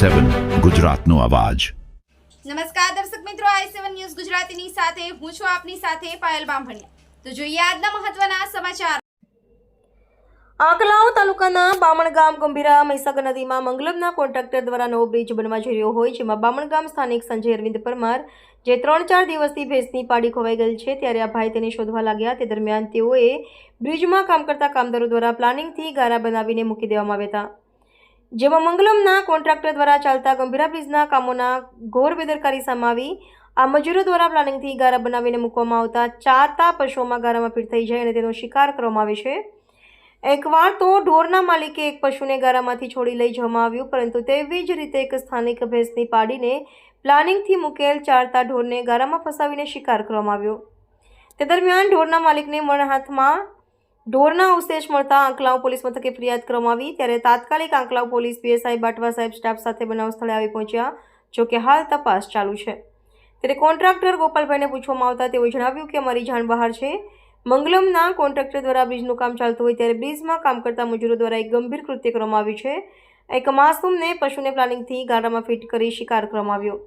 i7 ગુજરાતનો અવાજ। નમસ્કાર દર્શક મિત્રો, i7 ન્યૂઝ ગુજરાતીની સાથે હું છું આપની સાથે પાયલ બામભણિયા। તો જોઈએ આજના મહત્વના સમાચાર। આંકલાવ તાલુકાના બામણ ગામ ગંભીરા મહીસાગર નદીમાં મંગલમના કોન્ટ્રાક્ટર દ્વારા નવો બ્રિજ બનવા જઈ રહ્યો હોય, જેમાં બામણ ગામ સ્થાનિક સંજય અરવિંદ પરમાર, જે 3-4 દિવસથી ભેંસની પાડી ખોવાઈ ગયેલ છે, ત્યારે આ ભાઈ તેને શોધવા લાગ્યા। તે દરમિયાન તેઓએ બ્રિજમાં કામ કરતા કામદારો દ્વારા પ્લાનિંગથી ગારા બનાવીને મૂકી દેવામાં આવ્યા હતા, જેમાં મંગલમના કોન્ટ્રાક્ટર દ્વારા ચાલતા ગંભીરા બ્રિજના કામોના ઘોર બેદરકારી સામે આવી। આ મજૂરો દ્વારા પ્લાનિંગથી ગારા બનાવીને મૂકવામાં આવતા ચારતા પશુઓમાં ગારામાં ફીટ થઈ જાય અને તેનો શિકાર કરવામાં આવે છે। એકવાર તો ઢોરના માલિકે એક પશુને ગારામાંથી છોડી લઈ જવામાં આવ્યું, પરંતુ તેવી જ રીતે એક સ્થાનિક ભેંસની પાડીને પ્લાનિંગથી મૂકેલ ચારતા ઢોરને ગારામાં ફસાવીને શિકાર કરવામાં આવ્યો। તે દરમિયાન ઢોરના માલિકને હાથમાં ઢોરના અવશેષ મળતા આંકલાવ પોલીસ મથકે ફરિયાદ કરવામાં આવી, ત્યારે તાત્કાલિક આંકલાવ પોલીસ પીએસઆઈ બાટવા સાહેબ સ્ટાફ સાથે બનાવ સ્થળે આવી પહોંચ્યા, જોકે હાલ તપાસ ચાલુ છે। ત્યારે કોન્ટ્રાક્ટર ગોપાલભાઈને પૂછવામાં આવતા તેઓએ જણાવ્યું કે અમારી જાણ બહાર છે, મંગલમના કોન્ટ્રાક્ટર દ્વારા બ્રિજનું કામ ચાલતું હોય ત્યારે બ્રિજમાં કામ કરતા મજૂરો દ્વારા એક ગંભીર કૃત્ય કરવામાં આવ્યું છે। એક માસૂમને પશુને પ્લાનિંગથી ગારામાં ફિટ કરી શિકાર કરવામાં આવ્યો,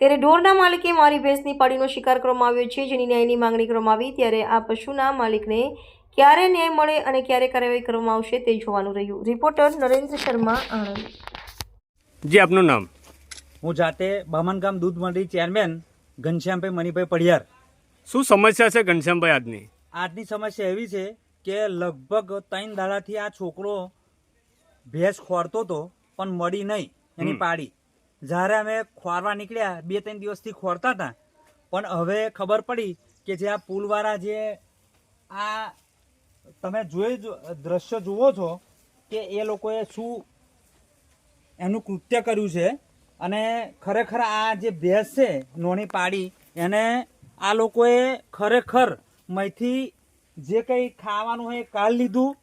ત્યારે ઢોરના માલિકે મારી ભેંસની પાડીનો શિકાર કરવામાં આવ્યો છે, જેની ન્યાયની માંગણી કરવામાં આવી। ત્યારે આ પશુના માલિકને ક્યારે ન્યાય મળે અને ક્યારે કાર્યવાહી કરવામાં આવશે તે જોવાનું રહ્યું। રિપોર્ટર નરેન્દ્ર શર્મા, આણંદ। જી, આપનું નામ? હું જાતે બામણ ગામ દૂધ મંડળી ચેરમેન ઘનશ્યામભાઈ મણિભાઈ પડિયાર। શું સમસ્યા છે ઘનશ્યામભાઈ આજની સમસ્યા એવી છે કે લગભગ 3 દાડાથી આ છોકરો ભેંસ ખોરતો હતો પણ મળી નહીં એની પાડી। જ્યારે અમે ખોરવા નીકળ્યા 2-3 દિવસથી ખોરતા હતા, પણ હવે ખબર પડી કે જે આ પુલવાળા જે આ તમે દ્રશ્ય જુઓ છો કે એ લોકોએ શું એનું કૃત્ય કર્યું છે, અને ખરેખર આ જે ભેંસ છે નોની પાડી એને આ લોકોએ ખરેખર મયથી જે કંઈ ખાવાનું હોય એ કાઢી લીધું,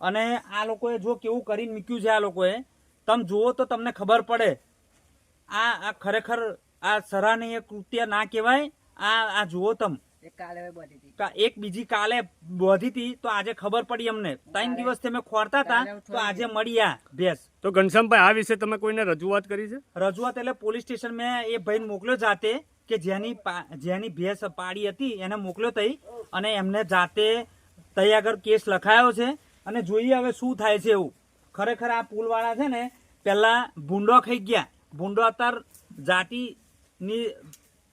અને આ લોકોએ જો કેવું કરીને મૂક્યું છે આ લોકોએ, તમે જુઓ તો તમને ખબર પડે। આ ખરેખર આ સરાહનીય કૃત્ય ના કહેવાય। આ જુઓ તમે, એક બીજી કાલે બોધી હતી તો આજે ખબર પડી અમને। 3 દિવસથી અમે ખોરતા હતા તો આજે મળી આ ભેંસ। તો ઘનશ્યામભાઈ, આ વિશે તમે કોઈને રજૂઆત કરી છે? રજૂઆત એટલે પોલીસ સ્ટેશન મેં એ ભાઈને મોકલ્યો જાતે, કે જેની ભેંસ પાડી હતી એને મોકલ્યો તઈ, અને એમને જાતે તઈ આગળ કેસ લખાયો છે, અને જોઈએ હવે શું થાય છે એવું। ખરેખર આ પુલવાળા છે ને પહેલા ભૂંડો ખાઈ ગયા, ભૂંડો અત્યારે જાતિની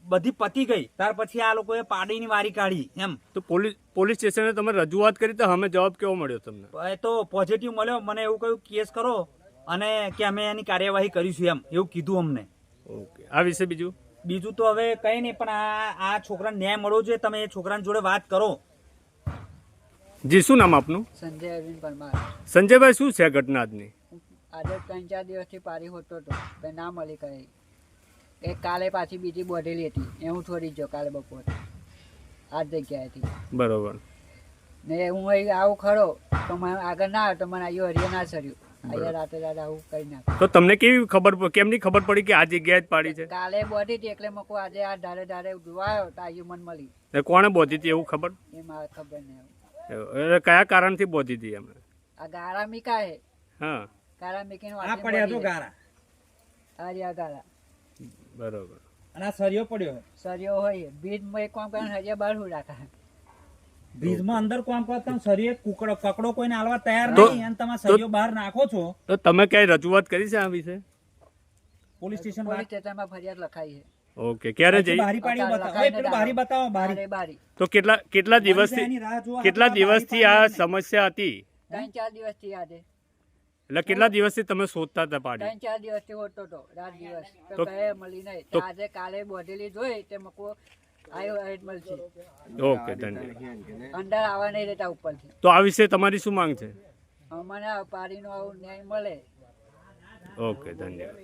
બધી પતી ગઈ, ત્યાર પછી આ લોકોએ પાડીની વારી કાઢી એમ। તો પોલીસ સ્ટેશને તમે રજૂઆત કરી તો અમે જવાબ કેવો મળ્યો તમને? એ તો પોઝિટિવ મળ્યો, મને એવું કહ્યું કેસ કરો અને કે અમે એની કાર્યવાહી કરીશું એમ, એવું કીધું અમને। ઓકે, આ વિશે બીજું તો હવે કઈ નહીં, પણ આ છોકરાને ન્યાય મળવો જોઈએ। તમે એ છોકરાની જોડે વાત કરો। જી, શું નામ આપનું? સંજય અરવિંદ પરમાર। સંજયભાઈ, શું છે ઘટના આજની? આજે 3-4 દિવસથી પારી હોતો હતો, ના મળી કઈ। એ કાલે પાછી બીજી બોધેલી હતી, એ હું છોડી ગયો કાલે બપોરે આ જગ્યાએથી। બરોબર। ને હું અહીં આવું ખરો તો મને આગળ ના આવ્યો તો મને અહીંયા હરિયા ના સર્યું, અહીંયા રાતે આવું કરી નાખ્યું। તો તમને કેમની ખબર પડી કે આ જગ્યાએ જ પાડી છે? કાલે બોધી હતી એટલે મકો આજે આ ધારે જોવાયો તો અહીંયા મને મળી। કોણે બોધી હતી એવું ખબર? એ મારે ખબર નહીં। કયા કારણથી બોધી હતી એમને? આ ગારા મીકા હે। હા, ગારા મીકીને ગારા હરિયા ગારા, બરોબર। અને આ સરિયો પડ્યો, સરિયો હોય બીજમાં એક કામ કરે હરિયા બહાર હું રાખે, બ્રિજમાં અંદર કોમ કરતા સરિયે કકડો કોઈને આલવા તૈયાર નહીં, અને તમે સરિયો બહાર નાખો છો। તો તમે ક્યાંય રજૂઆત કરી છે આ વિશે? પોલીસ સ્ટેશનમાં ફરિયાદ લખાઈ છે। ઓકે, ક્યારે જઈ? બારી તો કેટલા દિવસથી આ સમસ્યા હતી? 3-4 દિવસથી આજે, એટલે કેટલા દિવસથી તમે શોધતા હતા પાડી? 3-4 દિવસથી હોતો હતો, રાત દિવસ તો કઈ મળી નહીં। આજે કાલે બોધેલી જોઈ તે મકો આવ્યો મળશે। ઓકે, ધન્યવાદ। અંદર આવવા નહીં રહેતા ઉપરથી। તો આ વિશે તમારી શું માંગ છે? મને પારીનો ન્યાય મળે। ઓકે, ધન્યવાદ।